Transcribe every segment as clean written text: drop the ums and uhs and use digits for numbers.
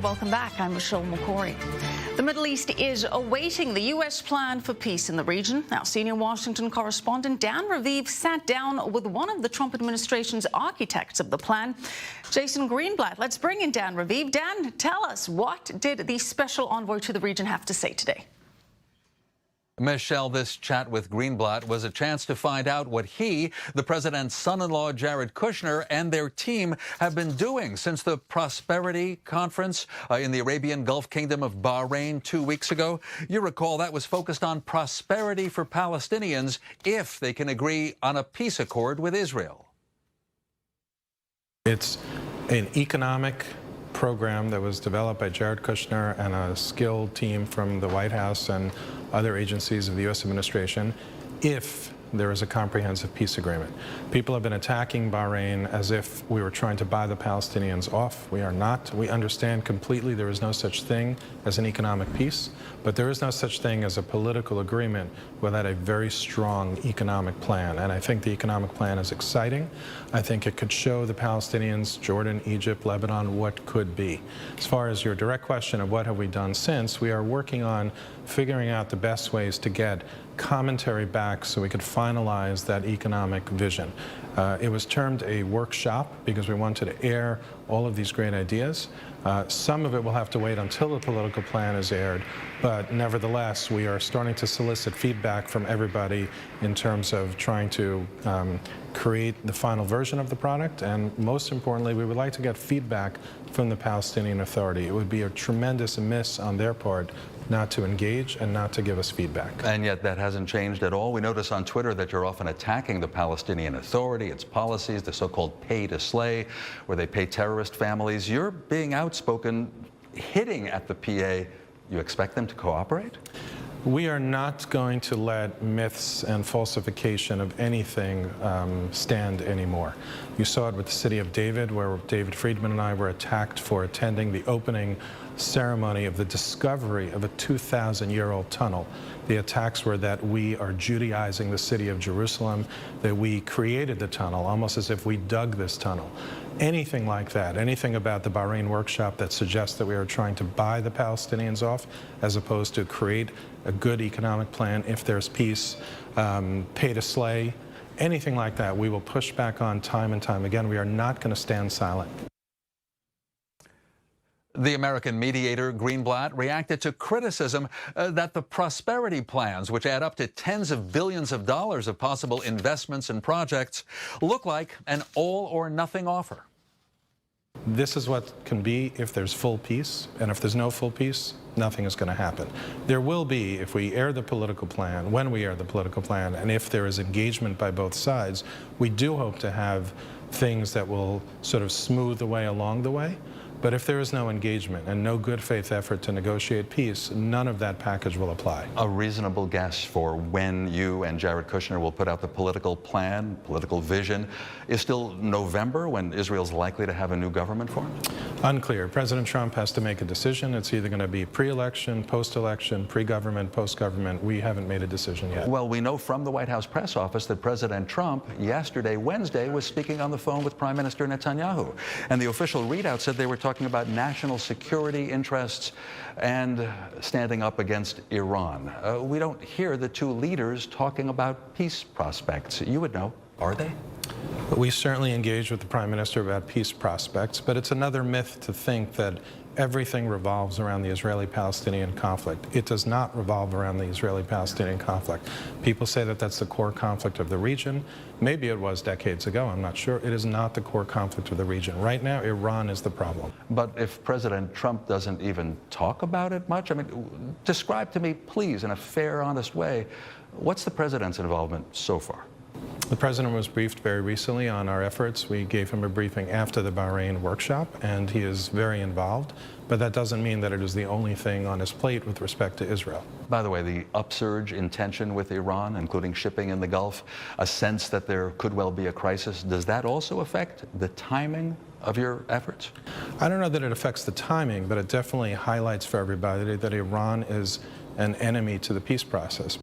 welcome back. I'm Michelle Makori. The Middle East is awaiting the U.S. plan for peace in the region. Now, senior Washington correspondent Dan Raviv sat down with one of the Trump administration's architects of the plan, Jason Greenblatt. Let's bring in Dan Raviv. Dan, tell us, what did the special envoy to the region have to say today? Michelle, this chat with Greenblatt was a chance to find out what he, the president's son-in-law Jared Kushner, and their team have been doing since the Prosperity Conference in the Arabian Gulf Kingdom of Bahrain 2 weeks ago. You recall that was focused on prosperity for Palestinians if they can agree on a peace accord with Israel. It's an economic program that was developed by Jared Kushner and a skilled team from the White House and other agencies of the U.S. administration if there is a comprehensive peace agreement. People have been attacking Bahrain as if we were trying to buy the Palestinians off. We are not. We understand completely there is no such thing as an economic peace, but there is no such thing as a political agreement without a very strong economic plan. And I think the economic plan is exciting. I think it could show the Palestinians, Jordan, Egypt, Lebanon, what could be. As far as your direct question of what have we done since, we are working on figuring out the best ways to get commentary back so we could finalize that economic vision. It was termed a workshop because we wanted to air all of these great ideas. Some of it will have to wait until the political plan is aired, but nevertheless, we are starting to solicit feedback from everybody in terms of trying to create the final version of the product, and most importantly, we would like to get feedback from the Palestinian Authority. It would be a tremendous miss on their part not to engage and not to give us feedback. And yet that hasn't changed at all. We notice on Twitter that you're often attacking the Palestinian Authority, its policies, the so-called pay to slay, where they pay terrorist families. You're being outspoken, hitting at the PA. You expect them to cooperate? We are not going to let myths and falsification of anything stand anymore. You saw it with the city of David, where David Friedman and I were attacked for attending the opening ceremony of the discovery of a 2,000-year-old tunnel. The attacks were that we are Judaizing the city of Jerusalem, that we created the tunnel, almost as if we dug this tunnel. Anything like that, anything about the Bahrain workshop that suggests that we are trying to buy the Palestinians off as opposed to create a good economic plan if there's peace, pay to slay, anything like that, we will push back on time and time again. We are not going to stand silent. The American mediator, Greenblatt, reacted to criticism that the prosperity plans, which add up to tens of billions of dollars of possible investments and projects, look like an all-or-nothing offer. This is what can be if there's full peace, and if there's no full peace, nothing is going to happen. There will be, if we air the political plan, when we air the political plan, and if there is engagement by both sides, we do hope to have things that will sort of smooth the way along the way. But if there is no engagement and no good faith effort to negotiate peace, none of that package will apply. A reasonable guess for when you and Jared Kushner will put out the political plan, political vision, is still November, when Israel's likely to have a new government formed? Unclear. President Trump has to make a decision. It's either going to be pre-election, post-election, pre-government, post-government. We haven't made a decision yet. Well, we know from the White House press office that President Trump yesterday, Wednesday, was speaking on the phone with Prime Minister Netanyahu. And the official readout said they were talking about national security interests and standing up against Iran. We don't hear the two leaders talking about peace prospects. You would know, are they? We certainly engage with the Prime Minister about peace prospects, but it's another myth to think that everything revolves around the Israeli-Palestinian conflict. It does not revolve around the Israeli-Palestinian conflict. People say that that's the core conflict of the region. Maybe it was decades ago, I'm not sure. It is not the core conflict of the region. Right now, Iran is the problem. But if President Trump doesn't even talk about it much, I mean, describe to me, please, in a fair, honest way, what's the president's involvement so far? The president was briefed very recently on our efforts. We gave him a briefing after the Bahrain workshop, and he is very involved. But that doesn't mean that it is the only thing on his plate with respect to Israel. By the way, the upsurge in tension with Iran, including shipping in the Gulf, a sense that there could well be a crisis, does that also affect the timing of your efforts? I don't know that it affects the timing, but it definitely highlights for everybody that Iran is an enemy to the peace process.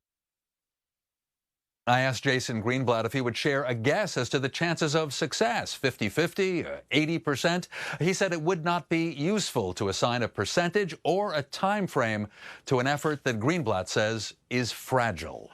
I asked Jason Greenblatt if he would share a guess as to the chances of success, 50-50, 80%. He said it would not be useful to assign a percentage or a time frame to an effort that Greenblatt says is fragile.